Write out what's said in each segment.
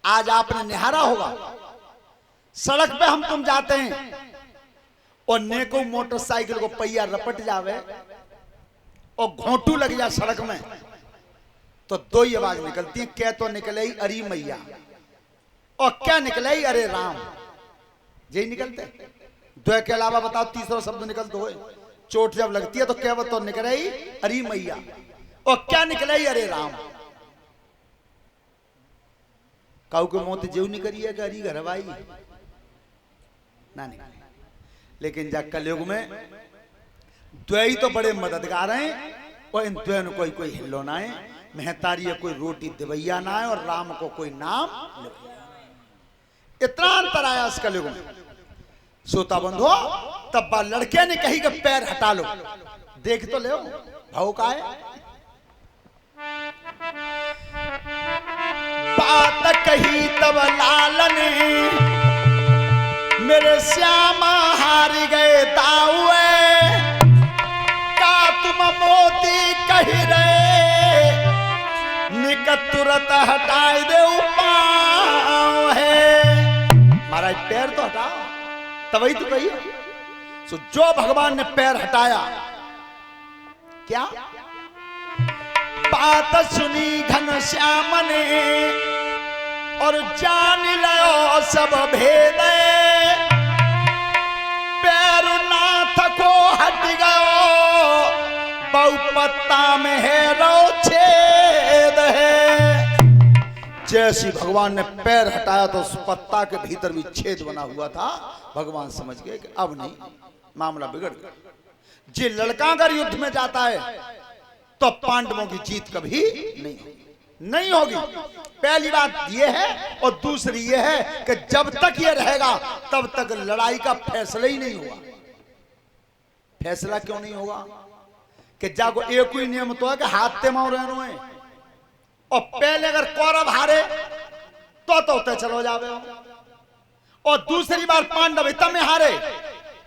आज आपने निहारा होगा, सड़क पे हम तुम जाते हैं और नेको मोटरसाइकिल को पहिया रपट जावे और घोंटू लग जाए सड़क में, तो दो ही आवाज निकलती है, क्या तो निकले ही अरे मैया और क्या निकले ही अरे राम। यही निकलते, दो के अलावा बताओ तीसरा शब्द निकलते हुए। चोट जब लगती है तो क्या वो तो निकले ही अरे मैया और क्या निकले ही अरे राम। काऊ के मौत जेव नहीं करी है कि अरी घरवाई ना नहीं। लेकिन जा कलयुग में द्वैई तो बड़े मददगार हैं और इन द्वैन कोई कोई हिलो ना है। मेहतारी कोई रोटी दिवैया ना है और राम को कोई नाम, इतना अंतर आया इस कलयुग में। सोता बंधो तब बा लड़के ने कही कि पैर हटा लो, देख तो ले भाव का है। बात कही तब लाल ने मेरे श्यामा हार गए दाऊए, का तुम मोती कही रहे निकट तुरंत हटाए दे पाँव है। महाराज पैर तो हटाओ, तभी तो कही। सो जो भगवान ने पैर हटाया, क्या बात सुनी घनश्याम ने और जान लो सब भेद, पैर नाथ को हट गयो बहुपत्ता में है रो छेद है। जैसी भगवान ने पैर हटाया तो उस पत्ता के भीतर भी छेद बना हुआ था। भगवान समझ गए कि अब नहीं, मामला बिगड़ गया। जे लड़का अगर युद्ध में जाता है तो पांडवों की जीत कभी नहीं होगी। पहली बात यह है और दूसरी यह है कि जब तक यह रहेगा तब तक लड़ाई का फैसला ही नहीं होगा। फैसला क्यों नहीं होगा कि जाको एक ही नियम तो है कि हाथ ते मार रहनो है और पहले अगर कौरव हारे तो चलो जावे और दूसरी बार पांडव इतना में हारे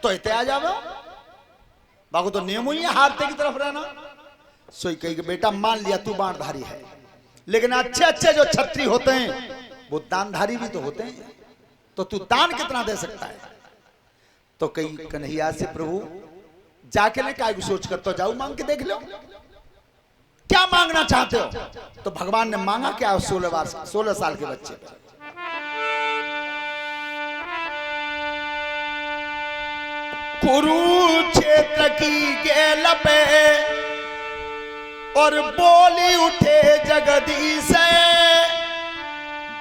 तो इतने आ जावे। बाको तो नियम ही है हारते की तरफ रहना। सोई कही कि बेटा मान लिया तू बाणधारी है, लेकिन अच्छे अच्छे जो छत्री होते हैं वो दानधारी भी तो होते हैं, तो तू दान कितना दे सकता है। तो कई कन्हैया से प्रभु जाके ने काय सोच कर तो जाओ मांग के देख लो क्या मांगना चाहते हो। तो भगवान ने मांगा क्या 16 साल के बच्चे। कुरुक्षेत्र की गेल पे और बोली उठे जगदीश,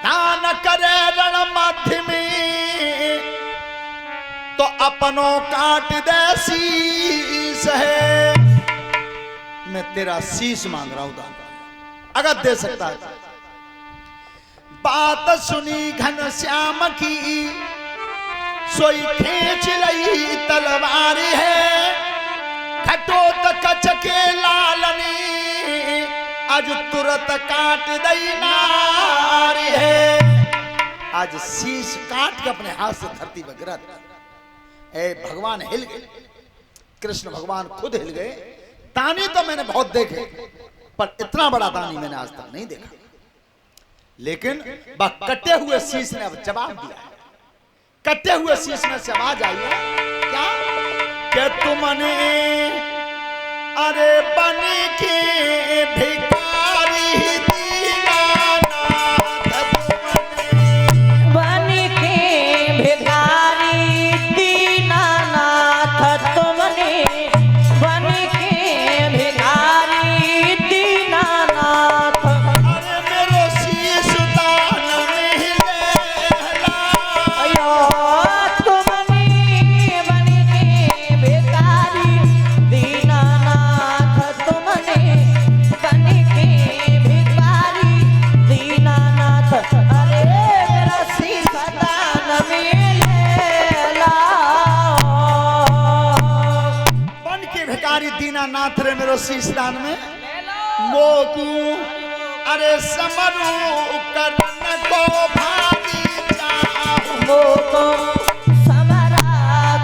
दान करे रण मध्य में तो अपनों काट दे शीश है। मैं तेरा शीश मांग रहा हूं दान, अगर दे सकता है। बात सुनी घनश्याम की सोई खींच लई तलवार है, खटोत कच के लालनी आज तुरंत काट दई नार है। आज शीश काट के अपने हाथ से धरती पर गिरा। ए भगवान हिल गए, कृष्ण भगवान खुद हिल गए। दानी तो मैंने बहुत देखे पर इतना बड़ा दानी मैंने आज तक नहीं देखा। लेकिन कटे हुए शीश ने अब जवाब दिया। कटे हुए शीश में से आवाज आई है क्या कि तुमने अरे बन के भिखारी दीनानाथ, बन के भिखारी दीनानाथ तुमने, बन के भिखारी दीनानाथ। अरे मेरो शीश दान में लेला, अयो तुमने बन के भिखारी दीनानाथ, तुमने बन के भिखारी दीनानाथ। अरे मेरा शीश दान में लेला। बन के भिखारी दीनानाथ रे मेरो शीश दान में मोकू अरे समरू करन को भागी चाहूं। मोको समरा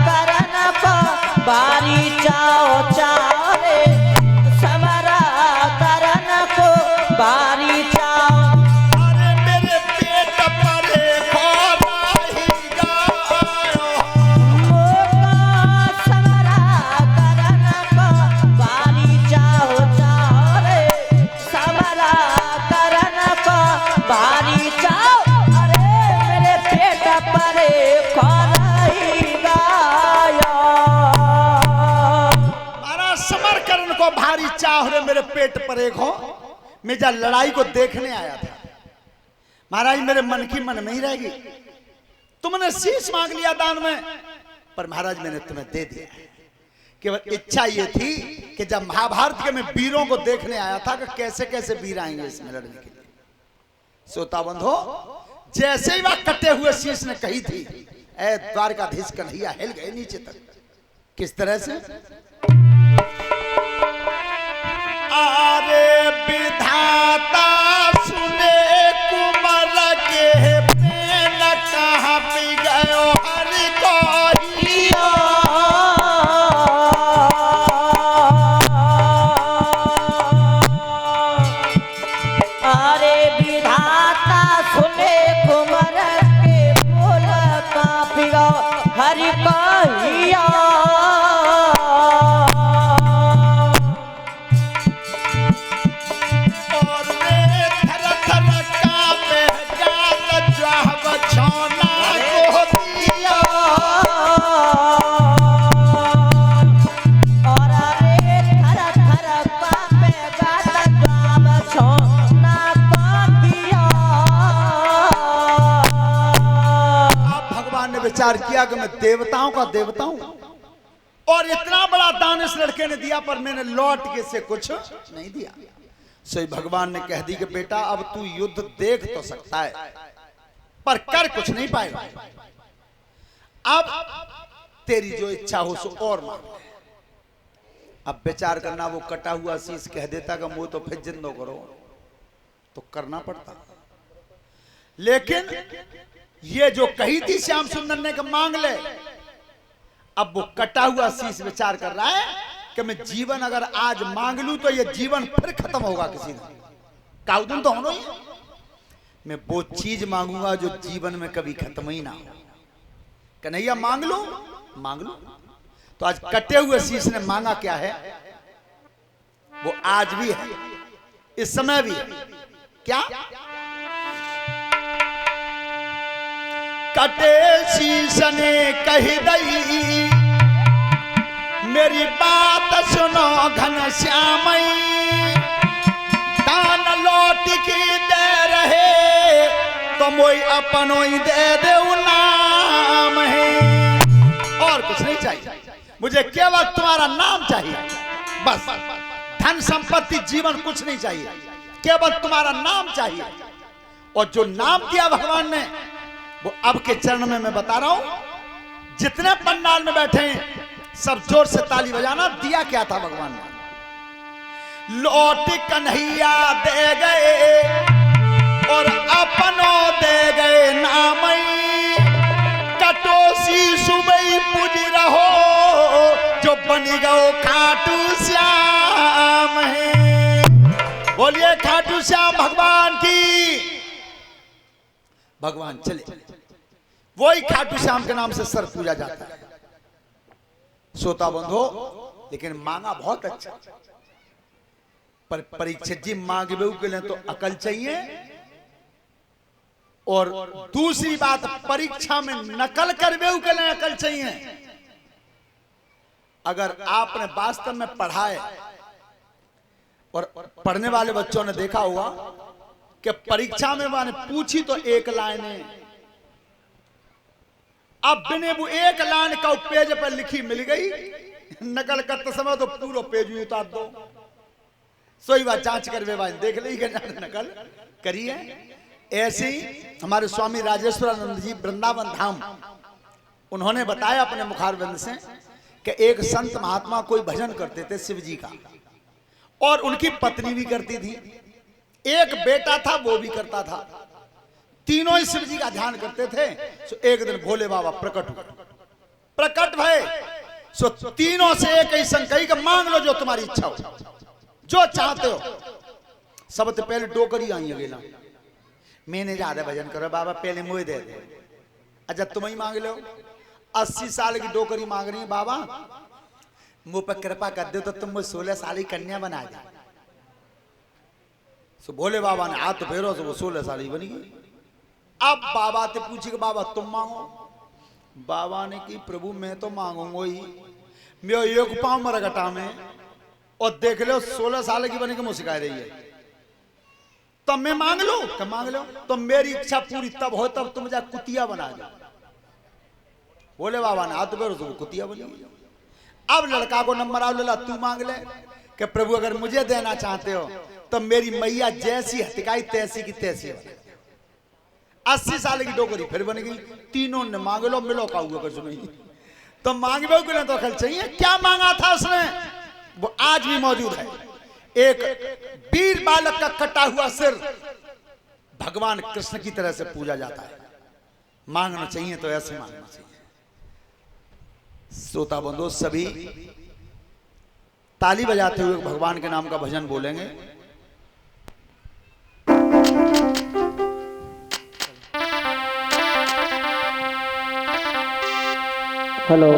करन को बारी चाओ चाओ रे, समरा करन को बारी चाओ। अरे मेरे पेट चाह रहे मेरे पेट पर एक हो, मैं जा लड़ाई को देखने आया था। महाराज मेरे मन की मन में ही रहेगी। तुमने शीश मांग लिया दान में, पर महाराज मैंने तुम्हें दे दिया। केवल इच्छा ये थी कि जब महाभारत के मैं वीरों को देखने आया था कि कैसे कैसे वीर आएंगे इसमें लड़ने के लिए। श्रोता बंधो, जैसे ही वह कटे हुए शीश ने कही थी, ऐ द्वारकाधीश कन्हैया हिल गए नीचे तक। किस तरह से? आरे विधाता सुने कुमार के पेन कहाँ पी गयो हरि कहियो। अरे विधाता सुने कुमार के बोल कहाँ पी गयो हरि कहियो। विचार किया कि मैं देवताओं का देवता हूं और इतना बड़ा दान इस लड़के ने दिया, पर मैंने लौट के से कुछ नहीं दिया। सही भगवान ने कह दी कि बेटा अब तू युद्ध देख तो सकता है पर कर कुछ नहीं पाएगा। अब तेरी जो इच्छा हो सो और मांग। अब विचार करना, वो कटा हुआ शीश कह देता कि मुंह तो फिर जिंदो करो, तो करना पड़ता। लेकिन ये जो कही थी श्याम सुंदर ने कि मांग ले, अब वो कटा हुआ शीश विचार कर रहा है कि मैं जीवन अगर आज मांग लूं तो ये जीवन फिर खत्म होगा किसी दिन, काउ दिन तो होना ही। मैं वो चीज मांगूंगा जो जीवन में कभी खत्म ही ना हो। कन्हैया मांग लो मांग लो। तो आज कटे हुए शीश ने मांगा क्या है, वो आज भी है, इस समय भी है। क्या? कटे शीश ने कही दई मेरी बात सुनो घनश्यामई, दान लौट की दे रहे तो मोई अपनो ही दे दे नाम है। और कुछ नहीं चाहिए मुझे, केवल तुम्हारा नाम चाहिए बस। धन संपत्ति जीवन कुछ नहीं चाहिए, केवल तुम्हारा नाम चाहिए। और जो नाम दिया भगवान ने वो अब के चरण में मैं बता रहा हूं। जितने पंडाल में बैठे हैं सब जोर से ताली बजाना। दिया क्या था भगवान ने? लौट कन्हैया दे गए और अपनों दे गए नामई, कटोसी सुबह पूज रहो जो बनी गो खाटू श्याम है। बोलिए खाटू श्याम भगवान की। भगवान चले, वही खाटू श्याम के नाम से सर पूजा जाता है। श्रोता बंधो, लेकिन मांगा बहुत अच्छा, पर परीक्षित जी मांगे के लिए तो अकल चाहिए। और दूसरी बात, परीक्षा में नकल करवे के लिए अकल चाहिए। अगर आपने वास्तव में पढ़ा है, और पढ़ने वाले बच्चों ने देखा होगा कि परीक्षा में मैंने पूछी तो एक लाइन है, अब बिने वो एक लाइन का पेज पर लिखी मिल गई, नकल करते समय तो पूरा पेज ही उतार दो। सोई बात जांच कर वे देख ली नकल करी है। ऐसे ही हमारे स्वामी राजेश्वरानंद जी वृंदावन धाम, उन्होंने बताया अपने मुखारविंद से कि एक संत महात्मा कोई भजन करते थे शिव जी का, और उनकी पत्नी भी करती थी, एक बेटा था वो भी करता था। तीनों ही शिव जी का ध्यान करते थे। सो एक दिन भोले बाबा प्रकट भय। सो तीनों से एक ही संकल्प कि मांग लो जो तुम्हारी इच्छा हो, जो चाहते हो। सबसे पहले डोकरी आई अगेला, मैंने ज्यादा भजन करो बाबा, पहले मुझे दे दे। अच्छा तुम ही मांग लो। 80 साल की डोकरी मांग रही है बाबा, मुंह पर कृपा कर दो तो तुम मुझे 16 साल की कन्या बना दे। सो भोले बाबा ने हाथ फेरो तो वो 16 साल की बनी गई। अब बाबा से पूछी कि बाबा तुम मांगो। बाबा ने कि प्रभु मैं तो मांगूंगा ही, मैं एक पांव मरगटा में और देख लो 16 साल की बने के मुझे सिखा रही है। तब मैं मांग लो, तो मांग लो, तो मेरी इच्छा पूरी तब हो तब तुम जा कुतिया बना दो। बोले बाबा ने हाथ पर तो कुतिया बनी। अब लड़का को नंबर आओ लला, तू मांग ले कि प्रभु अगर मुझे देना चाहते हो तो मेरी मैया जैसी हथिकाई तैसी की तैसी बने। 80 साल की डोकरी फिर बन गई। तीनों ने मांग लो, मिलो का हुआ कुछ नहीं। तो मांगबे के लिए तो खल चाहिए। क्या मांगा था उसने, वो आज भी मौजूद है। एक वीर बालक का कटा हुआ सिर भगवान कृष्ण की तरह से पूजा जाता है। मांगना चाहिए तो ऐसे मांगना चाहिए। श्रोता बंधु सभी ताली बजाते हुए भगवान के नाम का भजन बोलेंगे। हेलो।